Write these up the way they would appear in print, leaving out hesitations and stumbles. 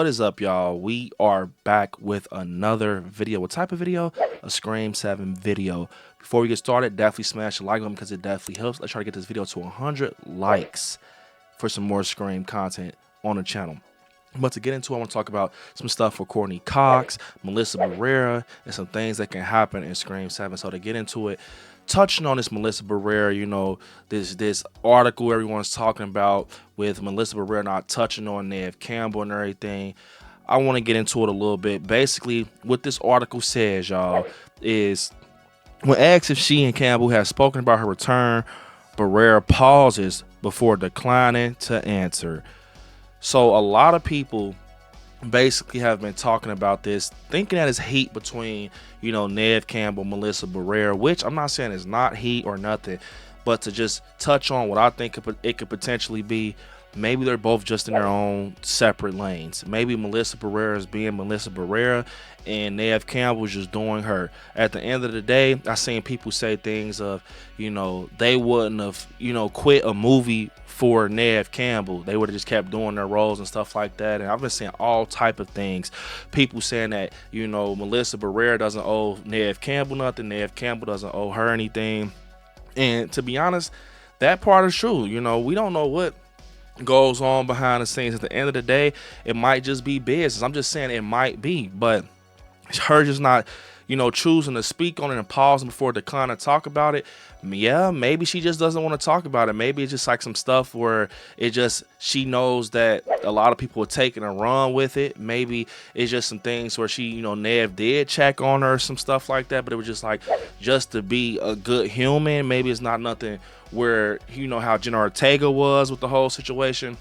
What is up, y'all? We are back with another video. What type of video? A Scream 7 video. Before we get started, definitely smash the like button because it definitely helps. Let's try to get this video to 100 likes for some more Scream content on the channel. But to get into it, I want to talk about some stuff for Courtney Cox, Melissa Barrera, and some things that can happen in Scream 7. So to get into it, touching on this Melissa Barrera, this article everyone's talking about with Melissa Barrera not touching on Neve Campbell and everything. I want to get into it a little bit. Basically, what this article says, y'all, is when asked if she and Campbell have spoken about her return, Barrera pauses before declining to answer. So a lot of people basically have been talking about this, thinking that it's heat between, Neve Campbell, Melissa Barrera, which I'm not saying is not heat or nothing, but to just touch on what I think it could potentially be, maybe they're both just in their own separate lanes. Maybe Melissa Barrera is being Melissa Barrera and Neve Campbell is just doing her. At the end of the day, I seen people say things of, they wouldn't have, quit a movie for Neve Campbell. They would have just kept doing their roles and stuff like that. And I've been seeing all type of things. People saying that, Melissa Barrera doesn't owe Neve Campbell nothing. Neve Campbell doesn't owe her anything. And to be honest, that part is true. We don't know what goes on behind the scenes. At the end of the day, it might just be business. I'm just saying it might be, but her just not, choosing to speak on it and pausing before declining to talk about it. Yeah, maybe she just doesn't want to talk about it. Maybe it's just like some stuff where she knows that a lot of people are taking a run with it. Maybe it's just some things where she, Neve did check on her, some stuff like that, but it was just like, just to be a good human. Maybe it's not nothing where, how Jenna Ortega was with the whole situation.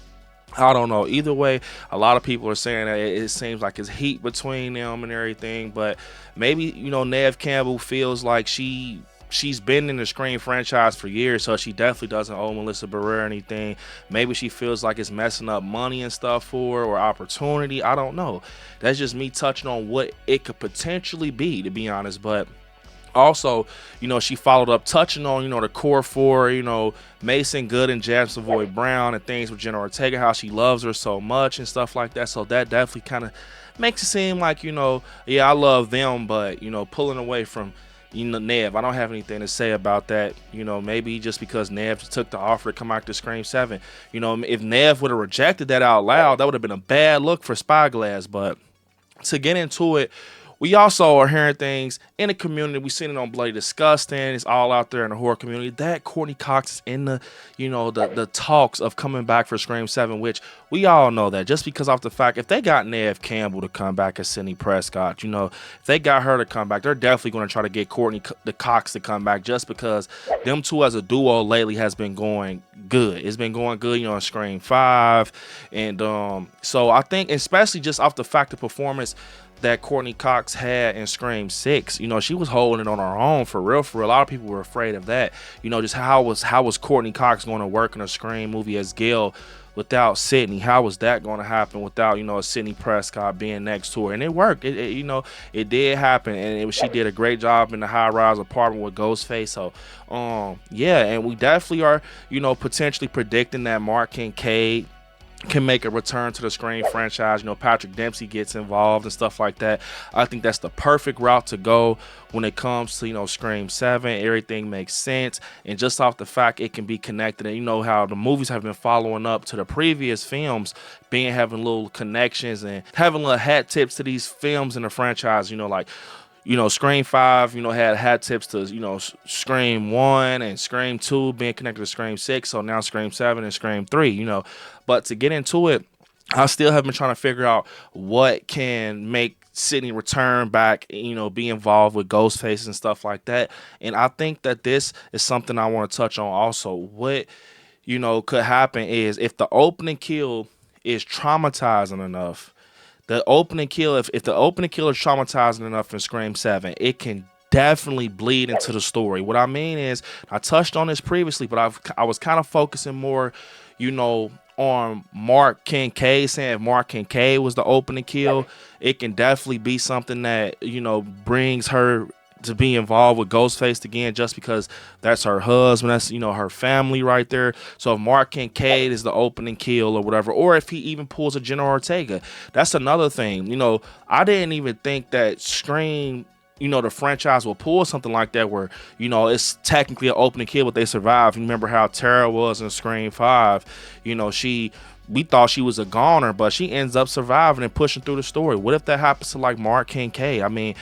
I don't know. Either way, a lot of people are saying that it seems like it's heat between them and everything. But maybe, Neve Campbell feels like she's been in the Scream franchise for years, so she definitely doesn't owe Melissa Barrera anything. Maybe she feels like it's messing up money and stuff for her or opportunity. I don't know. That's just me touching on what it could potentially be, to be honest. But also, she followed up touching on, the core four, Mason Good and Jasmine Savoy Brown and things with Jenna Ortega, how she loves her so much and stuff like that. So that definitely kind of makes it seem like, yeah, I love them, but, pulling away from, Neve. I don't have anything to say about that. Maybe just because Neve took the offer to come out to Scream 7. If Neve would have rejected that out loud, that would have been a bad look for Spyglass. But to get into it, we also are hearing things in the community. We've seen it on Bloody Disgusting. It's all out there in the horror community that Courtney Cox is in the, the talks of coming back for Scream 7, which we all know that just because off the fact, if they got Neve Campbell to come back as Sidney Prescott, if they got her to come back, they're definitely going to try to get Courtney the Cox to come back just because them two as a duo lately has been going good. It's been going good, in Scream 5. And so I think, especially just off the fact of performance that Courtney Cox had in Scream 6, she was holding it on her own for real. A lot of people were afraid of that. Just how was Courtney Cox going to work in a Scream movie as Gale without Sidney? How was that going to happen without, a Sidney Prescott being next to her? And it worked. It did happen, and she did a great job in the high-rise apartment with Ghostface. So, yeah, and we definitely are, potentially predicting that Mark Kincaid can make a return to the Scream franchise. Patrick Dempsey gets involved and stuff like that. I think that's the perfect route to go when it comes to, Scream 7. Everything makes sense. And just off the fact it can be connected, and how the movies have been following up to the previous films, having little connections and having little hat tips to these films in the franchise, Scream 5, had hat tips to, Scream 1 and Scream 2 being connected to Scream 6. So now Scream 7 and Scream 3, But to get into it, I still have been trying to figure out what can make Sidney return back, be involved with Ghostface and stuff like that. And I think that this is something I want to touch on also. What, could happen is if the opening kill is traumatizing enough, the opening kill, if the opening kill is traumatizing enough in Scream 7, it can definitely bleed into the story. What I mean is, I touched on this previously, but I was kind of focusing more, on Mark Kincaid, saying if Mark Kincaid was the opening kill, it can definitely be something that, brings her to be involved with Ghostface again, just because that's her husband, that's, you know, her family right there. So if Mark Kincaid is the opening kill or whatever, or if he even pulls a Jenna Ortega, that's another thing. You know, I didn't even think that Scream, you know, the franchise will pull something like that where, you know, it's technically an opening kill, but they survive. You remember how Tara was in Scream 5? You know, we thought she was a goner, but she ends up surviving and pushing through the story. What if that happens to like Mark Kincaid? I mean,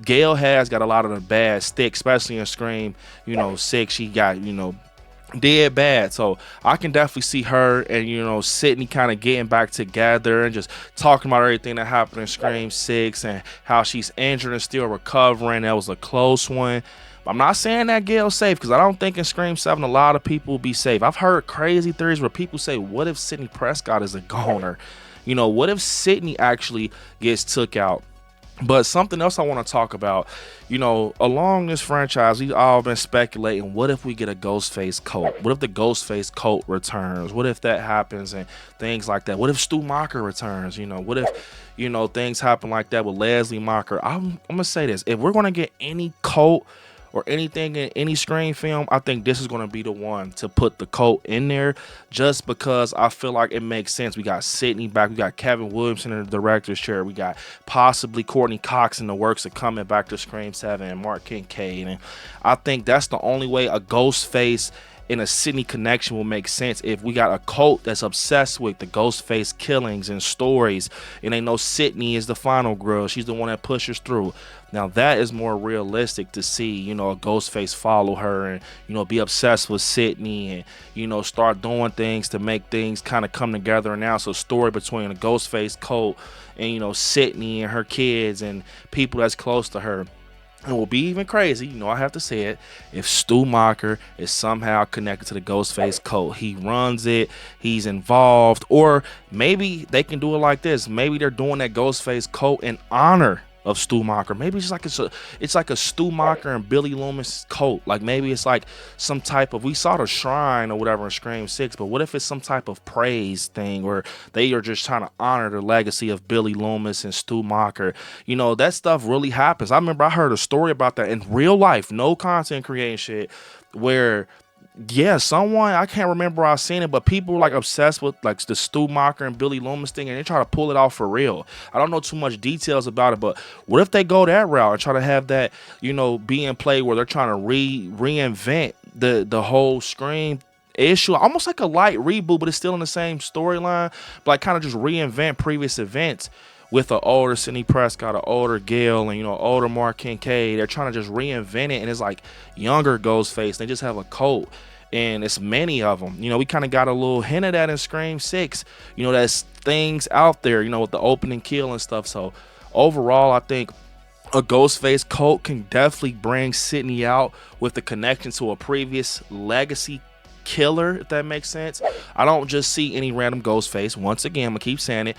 Gale has got a lot of the bad stick, especially in Scream, you know, 6. She got, you know, dead bad. So I can definitely see her and, you know, Sidney kind of getting back together and just talking about everything that happened in Scream 6 and how she's injured and still recovering. That was a close one. I'm not saying that Gale's safe, because I don't think in Scream 7 a lot of people will be safe. I've heard crazy theories where people say, what if Sidney Prescott is a goner? You know, what if Sidney actually gets took out? But something else I want to talk about, you know, along this franchise, we've all been speculating, what if we get a Ghostface cult? What if the Ghostface cult returns? What if that happens and things like that? What if Stu Macher returns? You know, what if, you know, things happen like that with Leslie Macher? I'm going to say this. If we're going to get any cult or anything in any Scream film, I think this is going to be the one to put the cult in there, just because I feel like it makes sense. We got Sidney back, we got Kevin Williamson in the director's chair, we got possibly Courtney Cox in the works of coming back to Scream 7, and Mark Kincaid, and I think that's the only way a Ghostface in a Sidney connection will make sense. If we got a cult that's obsessed with the Ghostface killings and stories, and they know Sidney is the final girl, she's the one that pushes through. Now that is more realistic to see, you know, a Ghostface follow her and, you know, be obsessed with Sidney and, you know, start doing things to make things kind of come together. And now it's a story between a Ghostface cult and, you know, Sidney and her kids and people that's close to her. It will be even crazy, you know, I have to say it, if Stu Macher is somehow connected to the Ghostface cult. He runs it, he's involved, or maybe they can do it like this. Maybe they're doing that Ghostface cult in honor of Stu Macher. Maybe it's like a Stu Macher and Billy Loomis cult. Like maybe it's like some type of, we saw the shrine or whatever in Scream 6, but what if it's some type of praise thing where they are just trying to honor the legacy of Billy Loomis and Stu Macher? You know, that stuff really happens. I remember I heard a story about that in real life, no content creation shit, where yeah, someone, I can't remember where I seen it, but people were like obsessed with like the Stu Macher and Billy Loomis thing, and they try to pull it off for real. I don't know too much details about it, but what if they go that route and try to have that, you know, be in play where they're trying to reinvent the whole Scream issue, almost like a light reboot, but it's still in the same storyline, but like kind of just reinvent previous events with an older Sidney Prescott, an older Gale, and, you know, older Mark Kincaid. They're trying to just reinvent it, and it's like younger Ghostface. They just have a cult, and it's many of them. You know, we kind of got a little hint of that in Scream 6. You know, there's things out there, you know, with the opening kill and stuff. So overall, I think a Ghostface cult can definitely bring Sidney out with the connection to a previous legacy killer, if that makes sense. I don't just see any random Ghostface. Once again, I'm gonna keep saying it,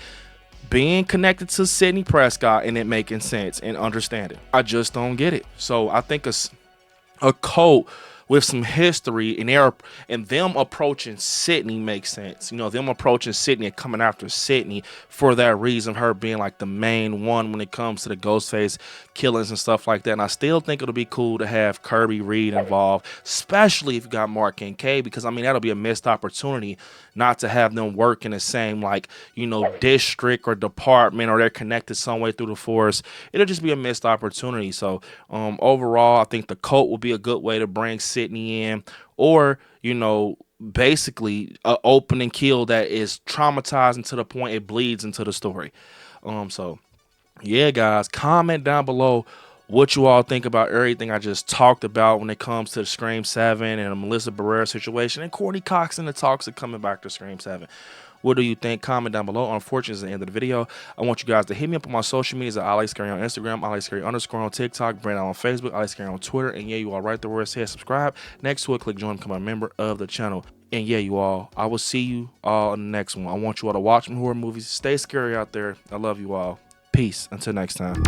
being connected to Sidney Prescott and it making sense and understanding. I just don't get it. So I think a cult with some history and them approaching Sidney makes sense. You know, them approaching Sidney and coming after Sidney for that reason, her being like the main one when it comes to the Ghostface killings and stuff like that. And I still think it'll be cool to have Kirby Reed involved, especially if you got Mark Kincaid, because I mean, that'll be a missed opportunity not to have them work in the same, like, you know, district or department, or they're connected some way through the force. It'll just be a missed opportunity. So overall, I think the cult will be a good way to bring Sidney in, or, you know, basically an opening kill that is traumatizing to the point it bleeds into the story. So yeah, guys, comment down below what you all think about everything I just talked about when it comes to the Scream 7 and the Melissa Barrera situation and Courtney Cox in the talks of coming back to Scream 7. What do you think? Comment down below. Unfortunately, it's the end of the video. I want you guys to hit me up on my social medias at ILIKESCARY on Instagram, ILIKESCARY_ on TikTok, Brandon on Facebook, ILIKESCARY on Twitter, and yeah, you all right there where it says subscribe. Next to it, click join, become a member of the channel. And yeah, you all, I will see you all in the next one. I want you all to watch some horror movies. Stay scary out there. I love you all. Peace. Until next time.